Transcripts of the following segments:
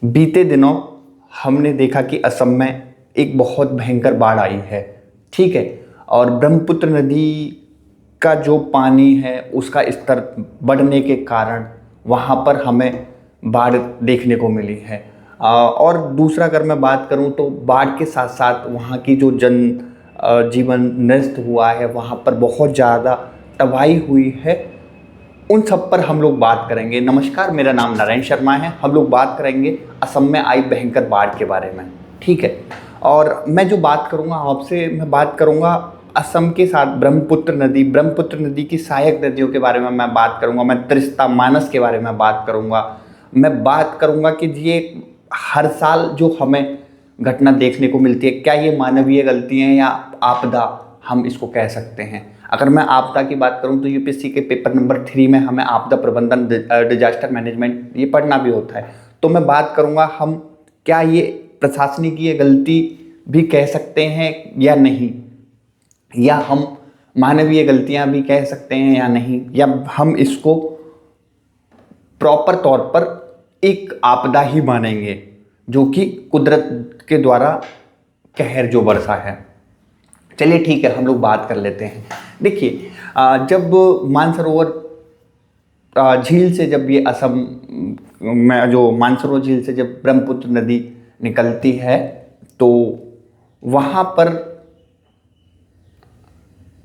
बीते दिनों हमने देखा कि असम में एक बहुत भयंकर बाढ़ आई है। ठीक है। और ब्रह्मपुत्र नदी का जो पानी है उसका स्तर बढ़ने के कारण वहाँ पर हमें बाढ़ देखने को मिली है। और दूसरा अगर मैं बात करूँ तो बाढ़ के साथ साथ वहाँ की जो जीवन नष्ट हुआ है, वहाँ पर बहुत ज़्यादा तबाही हुई है। उन सब पर हम लोग बात करेंगे। नमस्कार, मेरा नाम नारायण शर्मा है। हम लोग बात करेंगे असम में आई भयंकर बाढ़ के बारे में। ठीक है। और मैं जो बात करूँगा आपसे, मैं बात करूँगा असम के साथ ब्रह्मपुत्र नदी की सहायक नदियों के बारे में मैं बात करूँगा। मैं त्रिस्ता मानस के बारे में बात करूँगा। मैं बात करूँगा कि ये हर साल जो हमें घटना देखने को मिलती है, क्या ये मानवीय गलती है या आपदा हम इसको कह सकते हैं। अगर मैं आपदा की बात करूं तो यूपीएससी के पेपर नंबर 3 में हमें आपदा प्रबंधन, डिजास्टर मैनेजमेंट ये पढ़ना भी होता है। तो मैं बात करूंगा हम क्या ये प्रशासनिक गलती भी कह सकते हैं या नहीं, या हम मानवीय गलतियां भी कह सकते हैं या नहीं, या हम इसको प्रॉपर तौर पर एक आपदा ही मानेंगे जो कि कुदरत के द्वारा कहर जो बरसा है। चलिए ठीक है, हम लोग बात कर लेते हैं। देखिए, जब मानसरोवर झील से, जब ये असम में जो मानसरोवर झील से जब ब्रह्मपुत्र नदी निकलती है तो वहाँ पर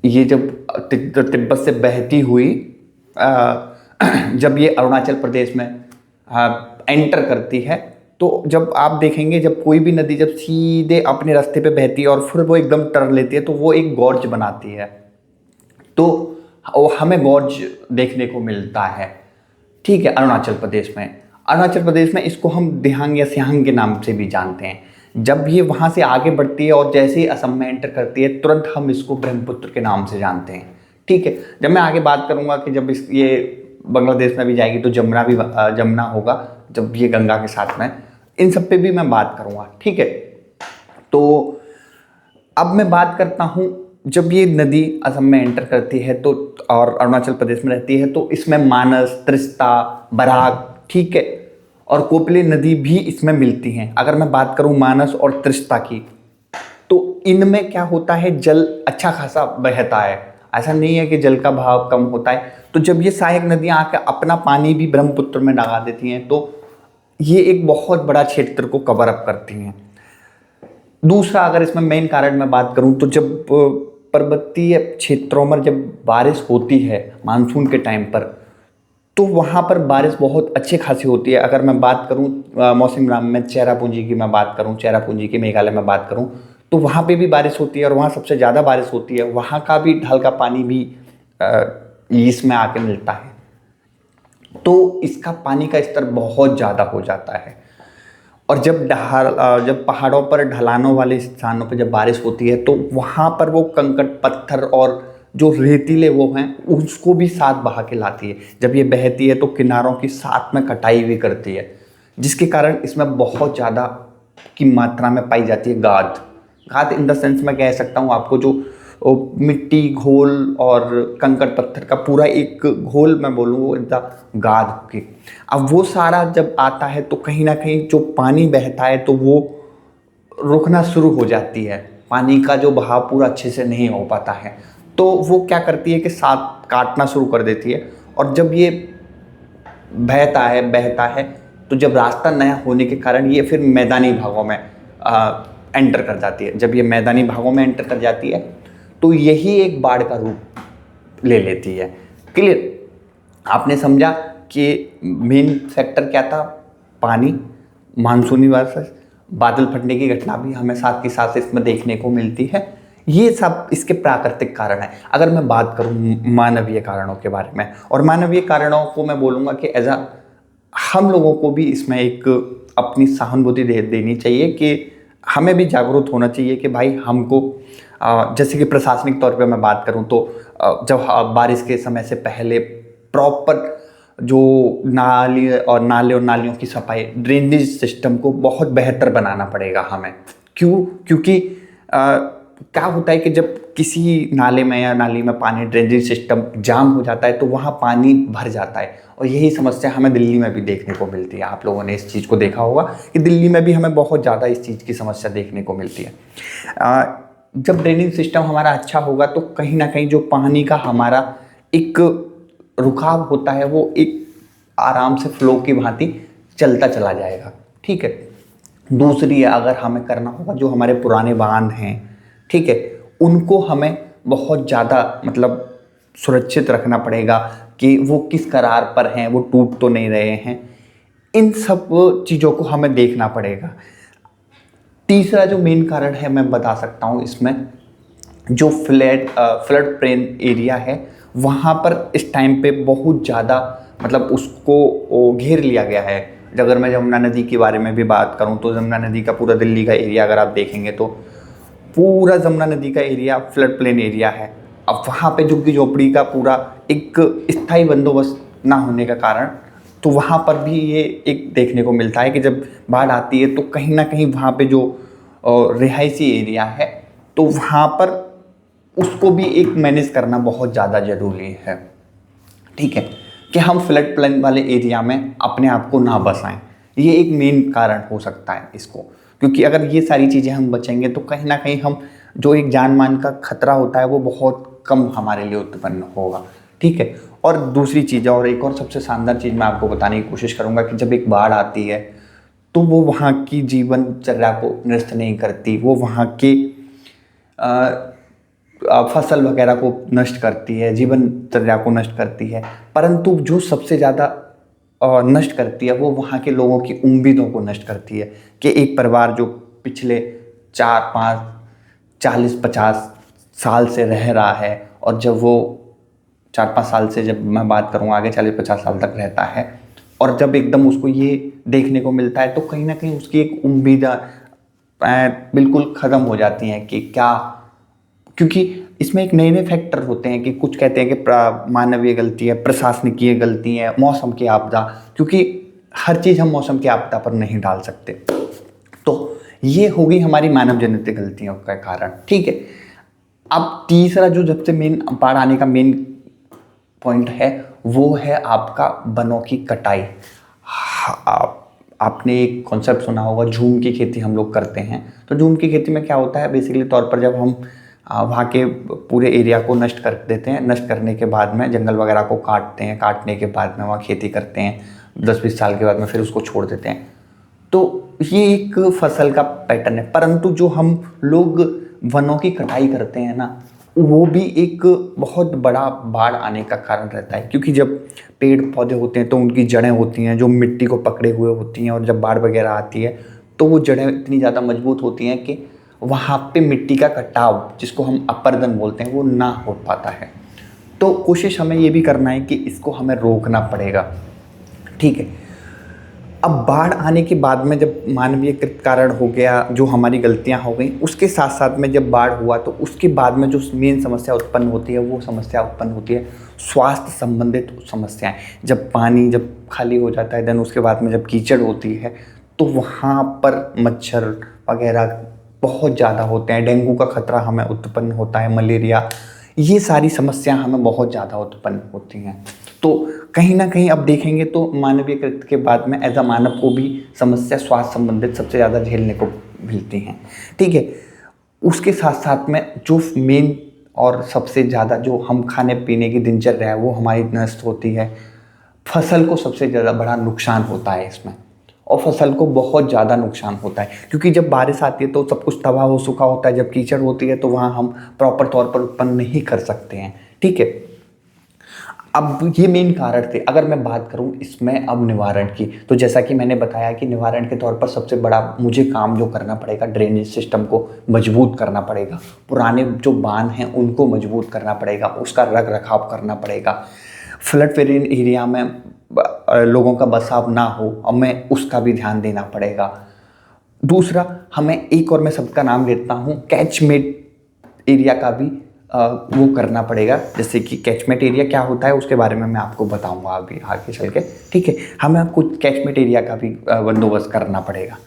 ये जब तिब्बत से बहती हुई जब ये अरुणाचल प्रदेश में एंटर करती है, तो जब आप देखेंगे जब कोई भी नदी जब सीधे अपने रास्ते पे बहती है और फिर वो एकदम टर्न लेती है तो वो एक गॉर्ज बनाती है। तो हमें गॉर्ज देखने को मिलता है। ठीक है। अरुणाचल प्रदेश में इसको हम दिहांग या सियांग के नाम से भी जानते हैं। जब ये वहाँ से आगे बढ़ती है और जैसे ही असम में एंटर करती है तुरंत हम इसको ब्रह्मपुत्र के नाम से जानते हैं। ठीक है। जब मैं आगे बात करूँगा कि जब ये बांग्लादेश में भी जाएगी तो जमुना होगा, जब ये गंगा के साथ में, इन सब पे भी मैं बात करूँगा। ठीक है। तो अब मैं बात करता हूँ, जब ये नदी असम में एंटर करती है तो और अरुणाचल प्रदेश में रहती है तो इसमें मानस, त्रिस्ता, बराक, ठीक है, और कोपले नदी भी इसमें मिलती हैं। अगर मैं बात करूँ मानस और त्रिस्ता की, तो इनमें क्या होता है, जल अच्छा खासा बहता है। ऐसा नहीं है कि जल का बहाव कम होता है। तो जब ये सहायक नदियाँ आकर अपना पानी भी ब्रह्मपुत्र में लगा देती हैं तो ये एक बहुत बड़ा क्षेत्र को कवर अप करती हैं। दूसरा, अगर इसमें मेन कारण मैं बात करूं तो जब पर्वतीय क्षेत्रों में जब बारिश होती है मानसून के टाइम पर, तो वहाँ पर बारिश बहुत अच्छी खासी होती है। अगर मैं बात करूं मौसिनराम में चेरापूंजी की मैं बात करूं, चेरापूंजी की मेघालय में बात करूं, तो वहाँ पे भी बारिश होती है और वहाँ सबसे ज़्यादा बारिश होती है। वहाँ का भी ढल का पानी भी इसमें आके मिलता है, तो इसका पानी का स्तर बहुत ज़्यादा हो जाता है। और जब पहाड़ों पर ढलानों वाले स्थानों पर जब बारिश होती है तो वहाँ पर वो कंकड़ पत्थर और जो रेतीले वो हैं उसको भी साथ बहा के लाती है। जब ये बहती है तो किनारों की साथ में कटाई भी करती है, जिसके कारण इसमें बहुत ज़्यादा की मात्रा में पाई जाती है गाद इन द सेंस मैं कह सकता हूँ आपको, जो मिट्टी घोल और कंकड़ पत्थर का पूरा एक घोल मैं बोलूँ, वो एकदम गाद की। अब वो सारा जब आता है तो कहीं ना कहीं जो पानी बहता है तो वो रुकना शुरू हो जाती है। पानी का जो बहाव पूरा अच्छे से नहीं हो पाता है, तो वो क्या करती है कि साथ काटना शुरू कर देती है। और जब ये बहता है तो जब रास्ता नया होने के कारण ये फिर मैदानी भागों में एंटर कर जाती है। जब ये मैदानी भागों में एंटर कर जाती है तो यही एक बाढ़ का रूप ले लेती है। क्लियर? आपने समझा कि मेन फैक्टर क्या था? पानी, मानसूनी बारिश, बादल फटने की घटना भी हमें साथ के साथ इसमें देखने को मिलती है। ये सब इसके प्राकृतिक कारण है। अगर मैं बात करूँ मानवीय कारणों के बारे में, और मानवीय कारणों को मैं बोलूँगा कि हम लोगों को भी इसमें एक अपनी सहानुभूति देनी चाहिए कि हमें भी जागरूक होना चाहिए कि भाई हमको जैसे कि प्रशासनिक तौर पे मैं बात करूं तो जब बारिश के समय से पहले प्रॉपर जो नाले और नालियों की सफाई, ड्रेनेज सिस्टम को बहुत बेहतर बनाना पड़ेगा हमें। क्योंकि क्या होता है कि जब किसी नाले में या नाली में पानी ड्रेनेज सिस्टम जाम हो जाता है तो वहाँ पानी भर जाता है, और यही समस्या हमें दिल्ली में भी देखने को मिलती है। आप लोगों ने इस चीज़ को देखा होगा कि दिल्ली में भी हमें बहुत ज़्यादा इस चीज़ की समस्या देखने को मिलती है। जब ड्रेनेज सिस्टम हमारा अच्छा होगा तो कहीं ना कहीं जो पानी का हमारा एक रुकाव होता है वो एक आराम से फ्लो की भांति चलता चला जाएगा, ठीक है। दूसरी अगर हमें करना होगा, जो हमारे पुराने बांध हैं, ठीक है, उनको हमें बहुत ज़्यादा मतलब सुरक्षित रखना पड़ेगा कि वो किस करार पर हैं, वो टूट तो नहीं रहे हैं। इन सब चीज़ों को हमें देखना पड़ेगा। तीसरा जो मेन कारण है मैं बता सकता हूँ इसमें, जो फ्लड प्रेन एरिया है वहाँ पर इस टाइम पे बहुत ज़्यादा मतलब उसको घेर लिया गया है। अगर मैं यमुना नदी के बारे में भी बात करूँ तो यमुना नदी का पूरा दिल्ली का एरिया अगर आप देखेंगे तो पूरा यमुना नदी का एरिया फ्लड प्लेन एरिया है। अब वहाँ पे झुग्गी झोपड़ी का पूरा एक स्थायी बंदोबस्त ना होने का कारण, तो वहाँ पर भी ये एक देखने को मिलता है कि जब बाढ़ आती है तो कहीं ना कहीं वहाँ पे जो रिहायशी एरिया है तो वहाँ पर उसको भी एक मैनेज करना बहुत ज़्यादा ज़रूरी है, ठीक है, कि हम फ्लड प्लेन वाले एरिया में अपने आप को ना बसाएं। ये एक मेन कारण हो सकता है इसको, क्योंकि अगर ये सारी चीज़ें हम बचेंगे तो कहीं ना कहीं हम जो एक जान मान का खतरा होता है वो बहुत कम हमारे लिए उत्पन्न होगा, ठीक है। और दूसरी चीज़ और एक और सबसे शानदार चीज़ मैं आपको बताने की कोशिश करूँगा कि जब एक बाढ़ आती है तो वो वहाँ की जीवनचर्या को नष्ट नहीं करती, वो वहाँ के फसल वगैरह को नष्ट करती है, जीवनचर्या को नष्ट करती है, परंतु जो सबसे ज़्यादा नष्ट करती है वो वहाँ के लोगों की उम्मीदों को नष्ट करती है। कि एक परिवार जो पिछले 4-5 40-50 साल से रह रहा है, और जब वो 4-5 साल से, जब मैं बात करूँ आगे 40-50 साल तक रहता है, और जब एकदम उसको ये देखने को मिलता है तो कहीं ना कहीं उसकी एक उम्मीद बिल्कुल ख़त्म हो जाती हैं कि क्या, क्योंकि इसमें एक नए नए फैक्टर होते हैं कि कुछ कहते हैं कि मानवीय गलती है, प्रशासनिकीय गलती है, मौसम की आपदा, क्योंकि हर चीज़ हम मौसम की आपदा पर नहीं डाल सकते। तो ये हो गई हमारी मानव जनित गलतियों का कारण, ठीक है। अब तीसरा जो सबसे मेन बाढ़ आने का मेन पॉइंट है वो है आपका वनों की कटाई। आपने एक कॉन्सेप्ट सुना होगा, झूम की खेती हम लोग करते हैं। तो झूम की खेती में क्या होता है, बेसिकली तौर पर जब हम वहाँ के पूरे एरिया को नष्ट कर देते हैं, नष्ट करने के बाद में जंगल वगैरह को काटते हैं, काटने के बाद में वहाँ खेती करते हैं, 10-20 साल के बाद में फिर उसको छोड़ देते हैं। तो ये एक फसल का पैटर्न है, परंतु जो हम लोग वनों की कटाई करते हैं ना, वो भी एक बहुत बड़ा बाढ़ आने का कारण रहता है। क्योंकि जब पेड़ पौधे होते हैं तो उनकी जड़ें होती हैं जो मिट्टी को पकड़े हुए होती हैं, और जब बाढ़ वगैरह आती है तो वो जड़ें इतनी ज़्यादा मजबूत होती हैं कि वहाँ पे मिट्टी का कटाव, जिसको हम अपर्दन बोलते हैं, वो ना हो पाता है। तो कोशिश हमें ये भी करना है कि इसको हमें रोकना पड़ेगा, ठीक है। अब बाढ़ आने के बाद में जब मानवीय कृत कारण हो गया, जो हमारी गलतियां हो गई, उसके साथ साथ में जब बाढ़ हुआ तो उसके बाद में जो मेन समस्या उत्पन्न होती है वो समस्या उत्पन्न होती है स्वास्थ्य संबंधित समस्याएं। जब पानी जब खाली हो जाता है, देन उसके बाद में जब कीचड़ होती है तो वहाँ पर मच्छर वगैरह बहुत ज़्यादा होते हैं, डेंगू का खतरा हमें उत्पन्न होता है, मलेरिया, ये सारी समस्याएं हमें बहुत ज़्यादा उत्पन्न होती हैं। तो कहीं ना कहीं अब देखेंगे तो मानवीय कृत्य के बाद में एज अ मानव को भी समस्या स्वास्थ्य संबंधित सबसे ज़्यादा झेलने को मिलती हैं, ठीक है। उसके साथ साथ में जो मेन और सबसे ज़्यादा जो हम खाने पीने की दिनचर्या है वो हमारी नष्ट होती है। फसल को सबसे ज़्यादा बड़ा नुकसान होता है इसमें, और फसल को बहुत ज़्यादा नुकसान होता है, क्योंकि जब बारिश आती है तो सब कुछ तबाह हो चुका होता है। जब कीचड़ होती है तो वहाँ हम प्रॉपर तौर पर उत्पन्न नहीं कर सकते हैं, ठीक है। अब ये मेन कारण थे। अगर मैं बात करूं इसमें अब निवारण की, तो जैसा कि मैंने बताया कि निवारण के तौर पर सबसे बड़ा मुझे काम जो करना पड़ेगा, ड्रेनेज सिस्टम को मजबूत करना पड़ेगा, पुराने जो बांध हैं उनको मजबूत करना पड़ेगा, उसका रख रखाव करना पड़ेगा, फ्लड प्रेन एरिया में लोगों का बसाव ना हो, हमें उसका भी ध्यान देना पड़ेगा। दूसरा, हमें एक और मैं सबका नाम लेता हूँ, कैचमेंट एरिया का भी वो करना पड़ेगा। जैसे कि कैचमेंट एरिया क्या होता है उसके बारे में मैं आपको बताऊंगा अभी आगे चल के, ठीक है। हमें कुछ कैचमेंट एरिया का भी बंदोबस्त करना पड़ेगा।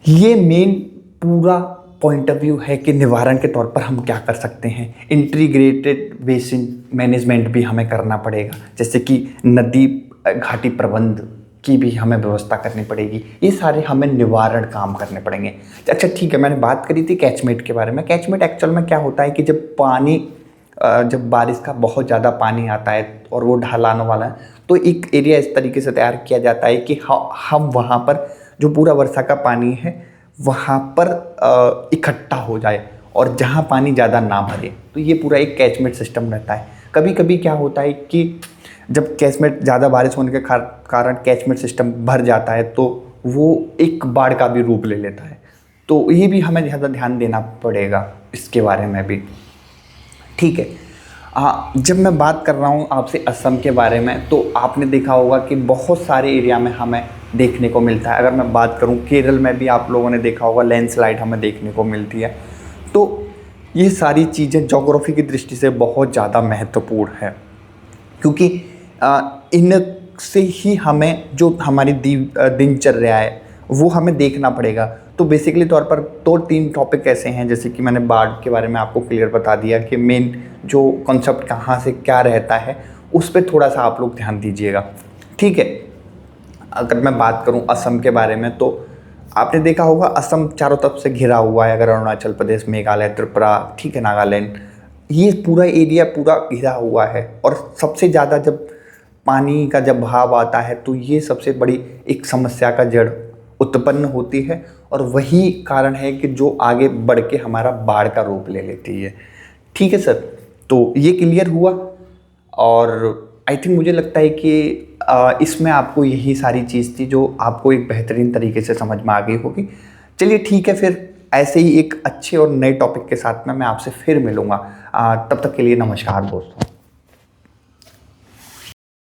ये मेन पूरा पॉइंट ऑफ व्यू है कि निवारण के तौर पर हम क्या कर सकते हैं। इंटीग्रेटेड बेसिन मैनेजमेंट भी हमें करना पड़ेगा, जैसे कि नदी घाटी प्रबंध की भी हमें व्यवस्था करनी पड़ेगी। ये सारे हमें निवारण काम करने पड़ेंगे। अच्छा ठीक है, मैंने बात करी थी कैचमेंट के बारे में। कैचमेंट एक्चुअल में क्या होता है कि जब बारिश का बहुत ज़्यादा पानी आता है और वो ढलान वाला है, तो एक एरिया इस तरीके से तैयार किया जाता है कि हम वहाँ पर जो पूरा वर्षा का पानी है वहाँ पर इकट्ठा हो जाए और जहाँ पानी ज़्यादा ना भरे, तो ये पूरा एक कैचमेंट सिस्टम रहता है। कभी कभी क्या होता है कि जब कैचमेंट ज़्यादा बारिश होने के कारण कैचमेंट सिस्टम भर जाता है तो वो एक बाढ़ का भी रूप ले लेता है। तो ये भी हमें ज़्यादा ध्यान देना पड़ेगा इसके बारे में भी। ठीक है, जब मैं बात कर रहा हूँ आपसे असम के बारे में, तो आपने देखा होगा कि बहुत सारे एरिया में हमें देखने को मिलता है। अगर मैं बात करूँ केरल में भी आप लोगों ने देखा होगा लैंडस्लाइड हमें देखने को मिलती है। तो ये सारी चीज़ें ज्योग्राफी की दृष्टि से बहुत ज़्यादा महत्वपूर्ण है, क्योंकि इनसे ही हमें जो हमारी दिनचर्या है वो हमें देखना पड़ेगा। तो बेसिकली तौर पर 2-3 टॉपिक ऐसे हैं, जैसे कि मैंने बाढ़ के बारे में आपको क्लियर बता दिया कि मेन जो कॉन्सेप्ट कहाँ से क्या रहता है, उस पर थोड़ा सा आप लोग ध्यान दीजिएगा। ठीक है, अगर मैं बात करूँ असम के बारे में, तो आपने देखा होगा असम चारों तरफ से घिरा हुआ है। अगर अरुणाचल प्रदेश, मेघालय, त्रिपुरा, ठीक है, नागालैंड, ये पूरा एरिया पूरा घिरा हुआ है। और सबसे ज़्यादा जब पानी का जब बहाव आता है तो ये सबसे बड़ी एक समस्या का जड़ उत्पन्न होती है, और वही कारण है कि जो आगे बढ़ के हमारा बाढ़ का रूप ले लेती है। ठीक है सर, तो ये क्लियर हुआ। और आई थिंक मुझे लगता है कि इसमें आपको यही सारी चीज़ थी जो आपको एक बेहतरीन तरीके से समझ में आ गई होगी। चलिए ठीक है, फिर ऐसे ही एक अच्छे और नए टॉपिक के साथ में मैं आपसे फिर मिलूँगा। तब तक के लिए नमस्कार दोस्तों।